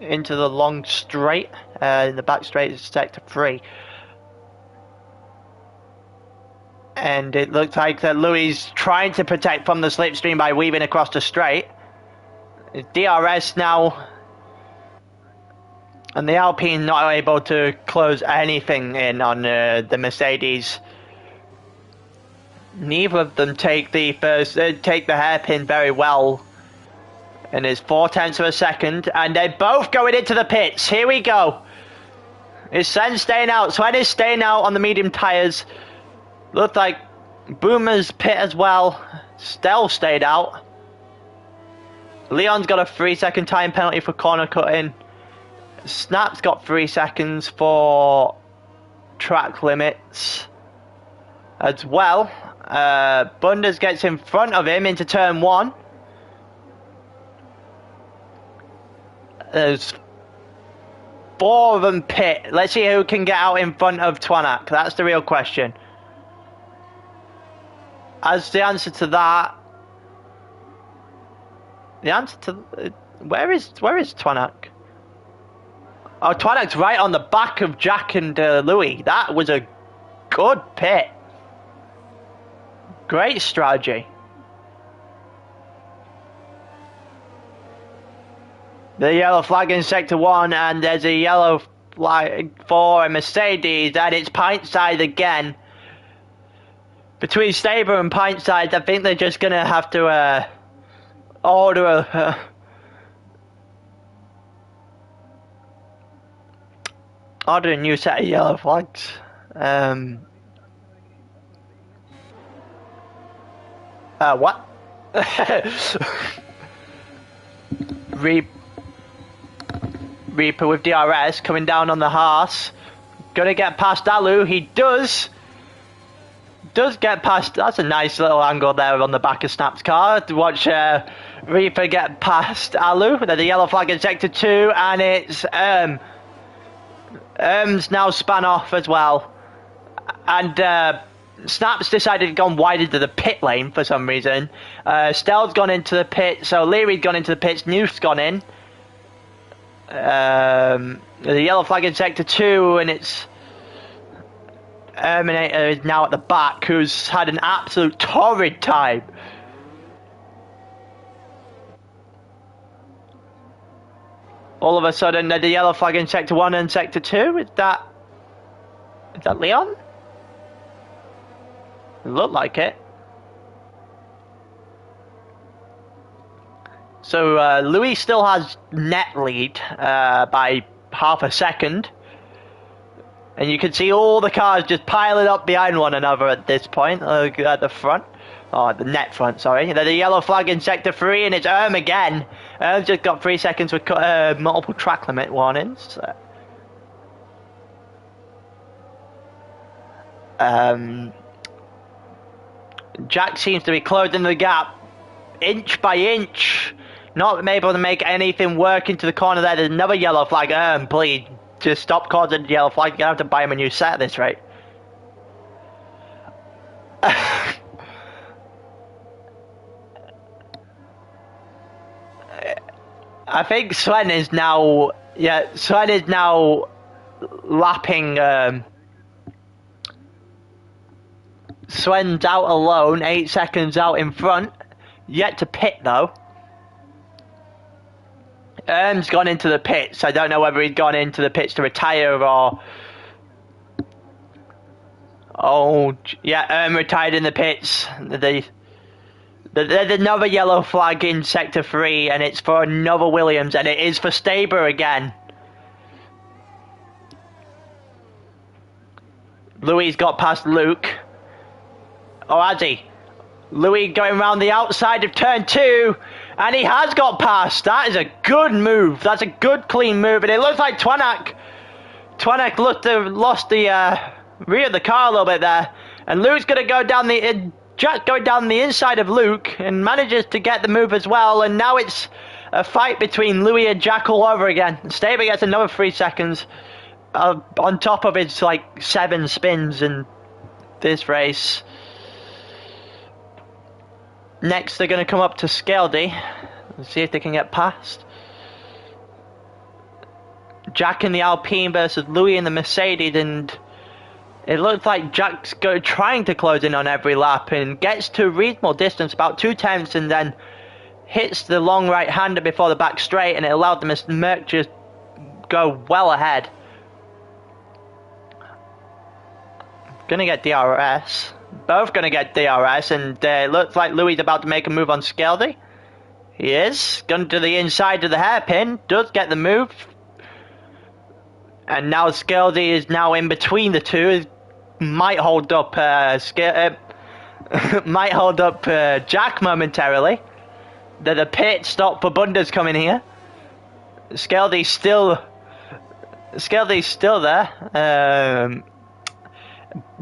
Into the long straight. In the back straight is sector 3. And it looks like that Louis is trying to protect from the slipstream by weaving across the straight. DRS now. And the Alpine not able to close anything in on the Mercedes. Neither of them take the hairpin very well. And it's 0.4 of a second. And they're both going into the pits. Here we go. Is Sven staying out? Sven is staying out on the medium tyres. Looks like Boomer's pit as well. Stell stayed out. Leon's got a 3-second time penalty for corner cutting. Snap's got 3 seconds for track limits as well. Bunders gets in front of him into turn 1. There's 4 of them pit. Let's see who can get out in front of Twanak. That's the real question. As the answer to that, where is Twanak? Oh, Twanak's right on the back of Jack and Louis. That was a good pit. Great strategy. The yellow flag in sector 1, and there's a yellow flag for a Mercedes, and it's pint side again. Between Staber and pint side, I think they're just gonna have to order a new set of yellow flags. What? Reaper with DRS coming down on the Haas. Gonna get past Alu. He does get past. That's a nice little angle there on the back of Snap's car to watch Reaper get past Alu. There's a yellow flag in sector 2, and it's now span off as well. And Snap's decided to go wide into the pit lane for some reason. Stell's gone into the pit, so Leary's gone into the pits. Newth's gone in. The yellow flag in sector 2, and it's Terminator is now at the back, who's had an absolute torrid time. All of a sudden, the yellow flag in sector 1 and sector 2. Is that Leon? It looked like it. So Louis still has net lead by half a second. And you can see all the cars just piling up behind one another at this point, at the front. Oh, the net front, sorry. There's a yellow flag in sector 3, and it's again. Just got 3 seconds with multiple track limit warnings. Jack seems to be closing the gap inch by inch. Not able to make anything work into the corner there. There's another yellow flag. Please, just stop causing the yellow flag. You're going to have to buy him a new set at this rate. I think Sven is now lapping. Sven's out alone, 8 seconds out in front. Yet to pit though. Erm's gone into the pits. I don't know whether he's gone into the pits to retire or. Oh, yeah, Erm retired in the pits. There's another yellow flag in sector 3, and it's for another Williams, and it is for Staber again. Louis got past Luke. Oh, has he? Louis going around the outside of turn 2, and he has got past. That is a good move. That's a good, clean move, and it looks like Twanak lost the rear of the car a little bit there, and Lou's going to go down the Jack going down the inside of Luke and manages to get the move as well, and now it's a fight between Louis and Jack all over again. Staber gets another 3 seconds on top of his like 7 spins in this race. Next they're going to come up to Scaldy and see if they can get past. Jack in the Alpine versus Louis in the Mercedes, and it looks like Jack's trying to close in on every lap and gets to a reasonable distance, about 2/10, and then hits the long right-hander before the back straight, and it allowed the Merc to go well ahead. Gonna get DRS. Both gonna get DRS, and it looks like Louis is about to make a move on Scaldy. He is. Gone to the inside of the hairpin. Does get the move. And now Scaldy is now in between the two. Might hold up might hold up Jack momentarily. The pit stop for Bunda's coming here. Scaldy's still there.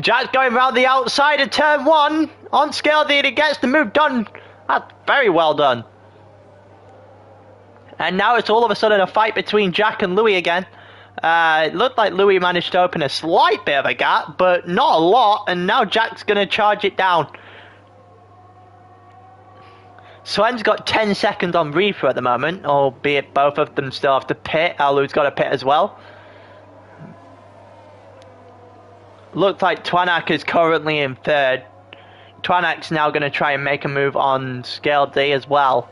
Jack's going around the outside of turn 1 on Scaldy, and he gets the move done. That's very well done. And now it's all of a sudden a fight between Jack and Louis again. It looked like Louis managed to open a slight bit of a gap, but not a lot, and now Jack's going to charge it down. Swen's got 10 seconds on reefer at the moment, albeit both of them still have to pit. Alu's got a pit as well. Looks like Twanak is currently in 3rd. Twanak's now going to try and make a move on Scaldy as well.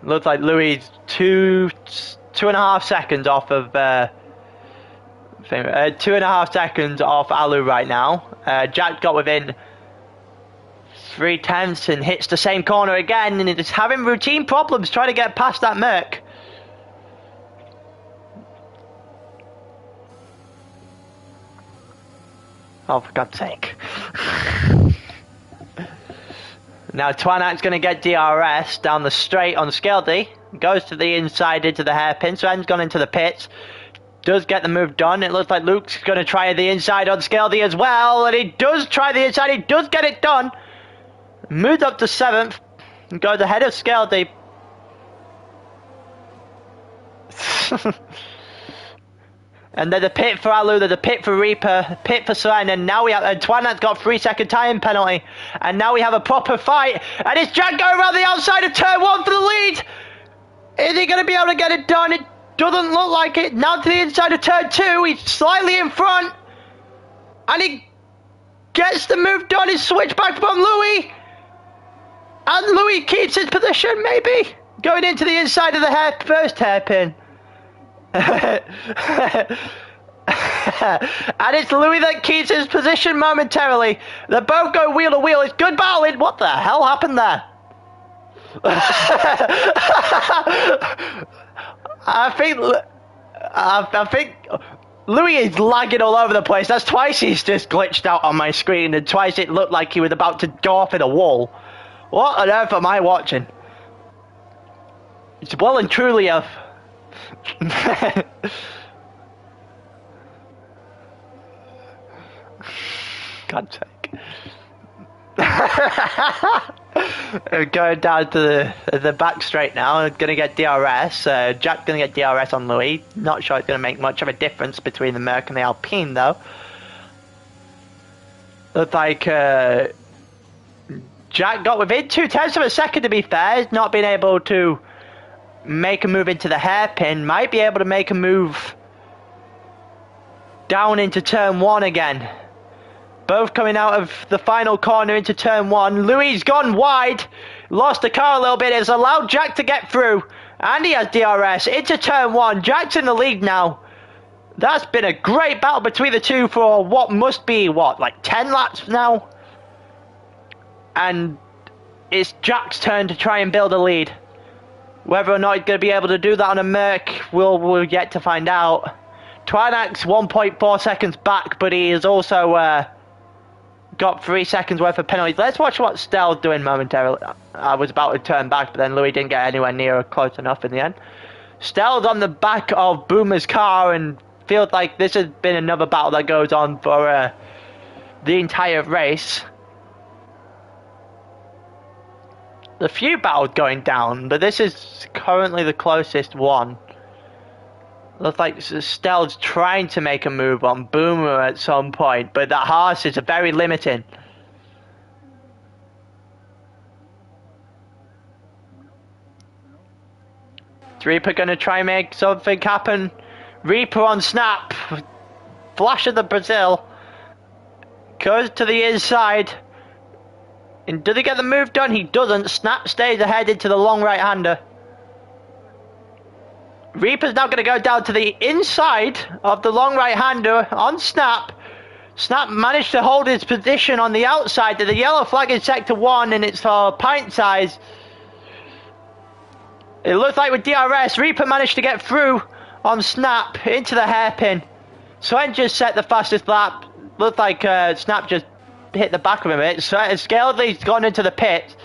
Looks like Louis is 2.5 seconds off of 2.5 seconds off Alu right now. Jack got within 3/10 and hits the same corner again, and is having routine problems trying to get past that Merc. Oh, for God's sake. Now Twanak's going to get DRS down the straight on Scaldy. Goes to the inside into the hairpin. Sven's gone into the pits. Does get the move done. It looks like Luke's going to try the inside on Scaldy as well. And he does try the inside. He does get it done. Moved up to 7th. And goes ahead of Scaldy. And there's a pit for Alu, there's a pit for Reaper, pit for Sven, and now we have Twanak's got 3-second time penalty, and now we have a proper fight, and it's Jack going around the outside of turn 1 for the lead. Is he going to be able to get it done? It doesn't look like it. Now to the inside of turn 2, he's slightly in front, and he gets the move done. He's switched back from Louis, and Louis keeps his position maybe, going into the inside of the first hairpin. And it's Louis that keeps his position momentarily. They both go wheel to wheel. It's good battling. What the hell happened there? I think Louis is lagging all over the place. That's twice he's just glitched out on my screen, and twice it looked like he was about to go off in a wall. What on earth am I watching? It's well and truly a God's sake. Going down to the back straight now. Gonna get DRS. Jack's gonna get DRS on Louis. Not sure it's gonna make much of a difference between the Merc and the Alpine though. Looks like Jack got within 0.2 of a second, to be fair. He's not been able to make a move into the hairpin. Might be able to make a move down into turn 1 again. Both coming out of the final corner into turn 1. Louis gone wide. Lost the car a little bit. It's allowed Jack to get through. And he has DRS into turn 1. Jack's in the lead now. That's been a great battle between the two for what must be, like 10 laps now? And it's Jack's turn to try and build a lead. Whether or not he's going to be able to do that on a Merc, we'll yet to find out. Twinak's 1.4 seconds back, but he has also got 3 seconds worth of penalties. Let's watch what Stell's doing momentarily. I was about to turn back, but then Louis didn't get anywhere near or close enough in the end. Stell's on the back of Boomer's car, and feels like this has been another battle that goes on for the entire race. A few battles going down, but this is currently the closest one. Looks like Stell's trying to make a move on Boomer at some point, but that horse is very limiting. Reaper gonna try and make something happen. Reaper on snap. Flash of the Brazil. Goes to the inside. And does he get the move done? He doesn't. Snap stays ahead into the long right-hander. Reaper's now going to go down to the inside of the long right-hander on Snap. Snap managed to hold his position on the outside. The yellow flag in sector 1 and it's for pint size. It looks like with DRS, Reaper managed to get through on Snap into the hairpin. Sven just set the fastest lap. Looks like Snap just hit the back of him a bit. Scaledly's gone into the pit.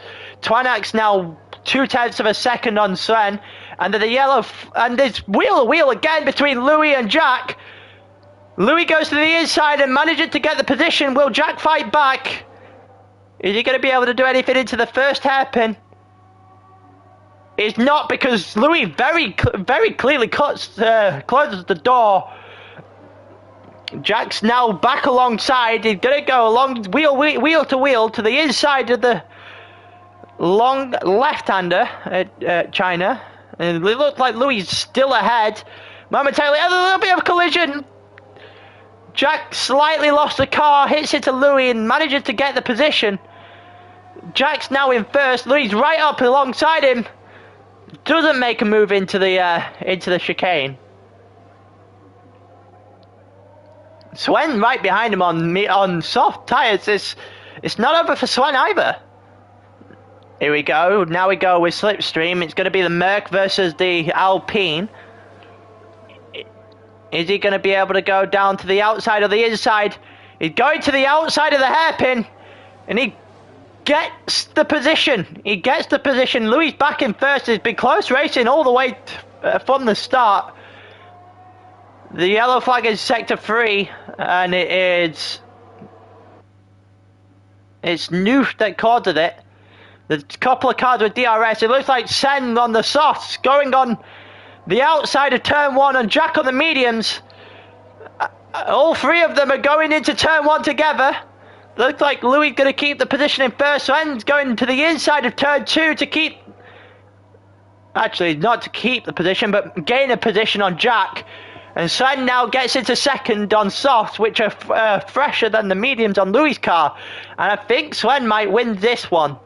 Twanak's now 0.2 of a second on Sven. And the yellow, and there's wheel again between Louis and Jack. Louis goes to the inside and manages to get the position. Will Jack fight back? Is he going to be able to do anything into the first hairpin? It's not, because Louis very clearly closes the door. Jack's now back alongside. He's going to go along wheel to wheel to the inside of the long left-hander at China. And it looks like Louis is still ahead. Momentarily, a little bit of collision. Jack slightly lost the car, hits into Louis and manages to get the position. Jack's now in first. Louis right up alongside him. Doesn't make a move into the chicane. Sven right behind him on soft tyres. It's not over for Sven either. Here we go. Now we go with Slipstream. It's going to be the Merc versus the Alpine. Is he going to be able to go down to the outside or the inside? He's going to the outside of the hairpin. And he gets the position. He gets the position. Louis back in first. It's been close racing all the way from the start. The yellow flag is sector 3. And it's Noof that caused it. There's a couple of cars with DRS. It looks like Sen on the softs, going on the outside of turn 1 and Jack on the mediums. All three of them are going into turn 1 together. Looks like Louis going to keep the position in first. Sven's going to the inside of turn 2 to keep... Actually, not to keep the position, but gain a position on Jack. And Sven now gets into second on softs, which are fresher than the mediums on Louis' car. And I think Sven might win this one.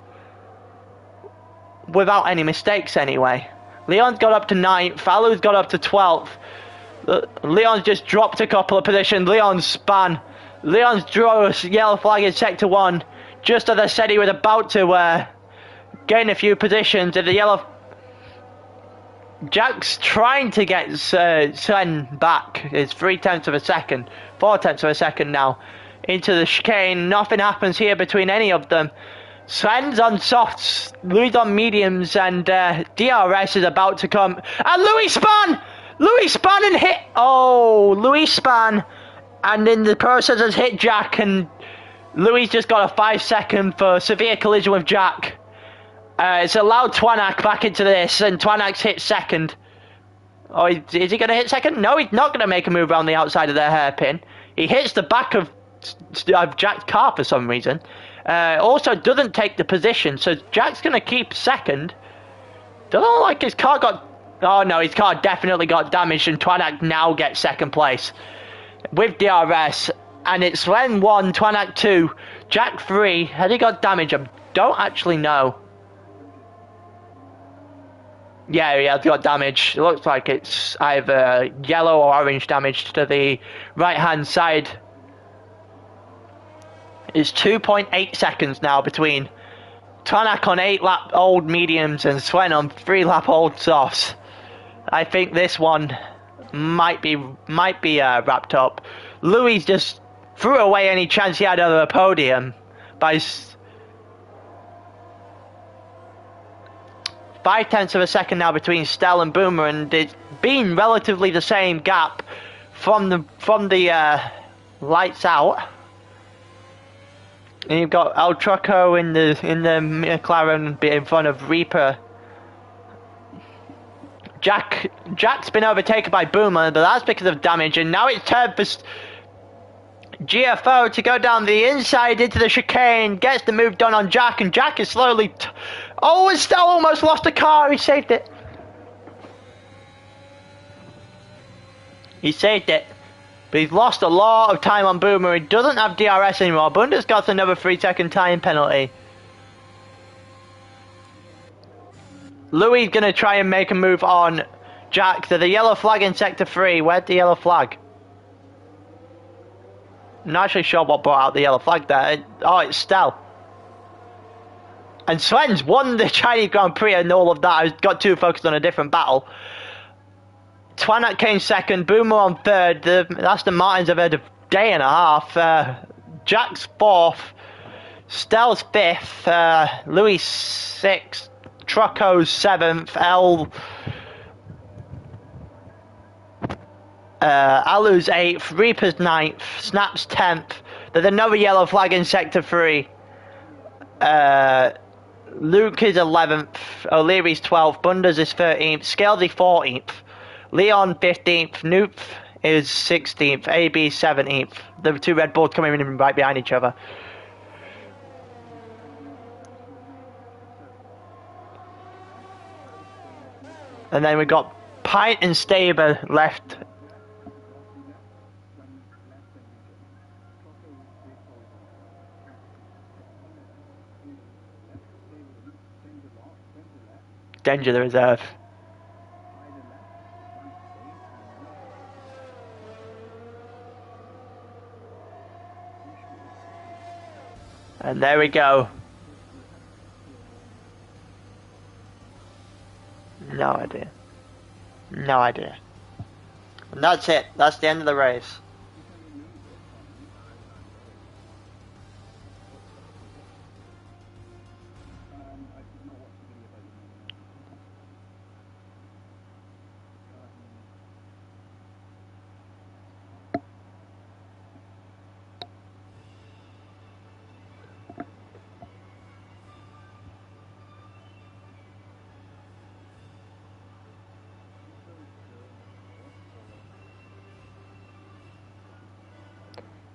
Without any mistakes anyway. Leon's got up to 9th. Falu's got up to 12th. Leon's just dropped a couple of positions. Leon's spun. Leon's drew a yellow flag in sector 1. Just as I said he was about to gain a few positions. And the yellow... Jack's trying to get Sven back. It's 0.3 of a second. 0.4 of a second now. Into the chicane. Nothing happens here between any of them. Sven's on softs, Louis on mediums, and DRS is about to come. And Louis spun! Louis spun and hit... Oh, Louis spun. And in the process has hit Jack, and Louis just got a 5 second for severe collision with Jack. It's allowed Twanak back into this, and Twanak's hit second. Oh, is he going to hit second? No, he's not going to make a move around the outside of their hairpin. He hits the back of Jack's car for some reason. Also doesn't take the position, so Jack's going to keep second. Doesn't look like his car got... Oh no, his car definitely got damaged, and Twanak now gets second place. With DRS, and it's Sven 1, Twanak 2, Jack 3. Has he got damage? I don't actually know. Yeah, he has got damage. It looks like it's either yellow or orange damage to the right-hand side. It's 2.8 seconds now between Twanak on 8-lap old mediums and Sven on 3-lap old softs. I think this one might be wrapped up. Louis just threw away any chance he had of a podium by 0.5 of a second now between Stell and Boomer, and it's been relatively the same gap from the lights out. And you've got El Trucco in the McLaren in front of Reaper. Jack's been overtaken by Boomer, but that's because of damage, and now it's time for GFO to go down the inside into the chicane, gets the move done on Jack, and Jack is slowly... Oh, and still almost lost the car, he saved it. He saved it. But he's lost a lot of time on Boomer. He doesn't have DRS anymore. Bunder's got another 3-second time penalty. Louis gonna try and make a move on Jack. There's a yellow flag in sector 3. Where's the yellow flag? I'm not actually sure what brought out the yellow flag there. Oh, it's Stell. And Sven's won the Chinese Grand Prix and all of that. I've got too focused on a different battle. Twanak came second, Boomer on third. The Aston Martins have had a day and a half. Jack's fourth, Stell's fifth, Louis sixth, Trucco's seventh, Alu's eighth, Reaper's ninth, Snap's 10th. There's another yellow flag in sector 3. Luke is 11th, O'Leary's 12th, Bunders is 13th, Scalesy 14th. Leon 15th, Noof is 16th, AB 17th. The two Red Bulls coming in right behind each other. And then we've got Pint and Staber left. Danger the reserve. And there we go. No idea. No idea. And that's it. That's the end of the race.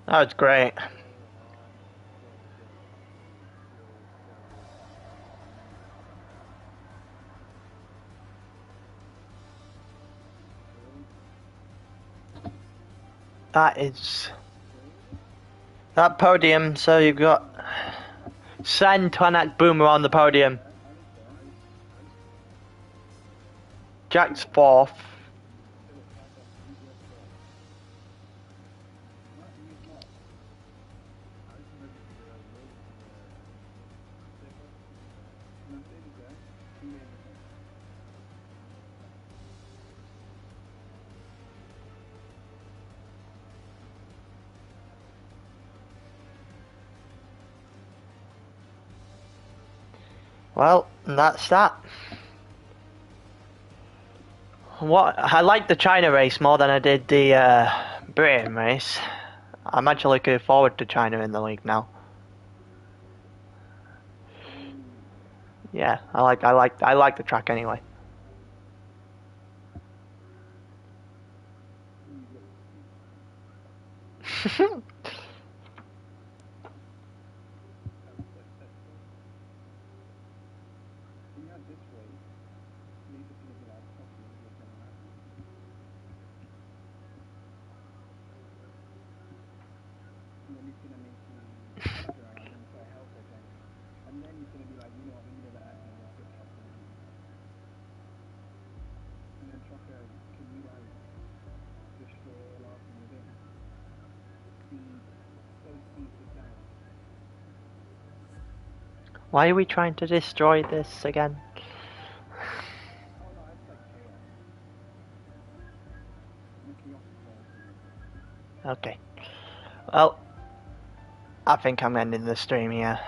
That was great. That is that podium. So you've got Sen, Twanak, Boomer on the podium. Jack's fourth. Well, that's that. What I like the China race more than I did the Britain race. I'm actually looking forward to China in the league now. Yeah, I like the track anyway. Why are we trying to destroy this again? Okay. Well, I think I'm ending the stream here.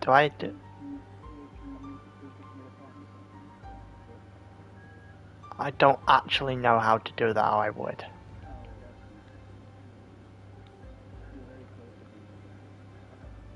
Do I do? I don't actually know how to do that, or I would.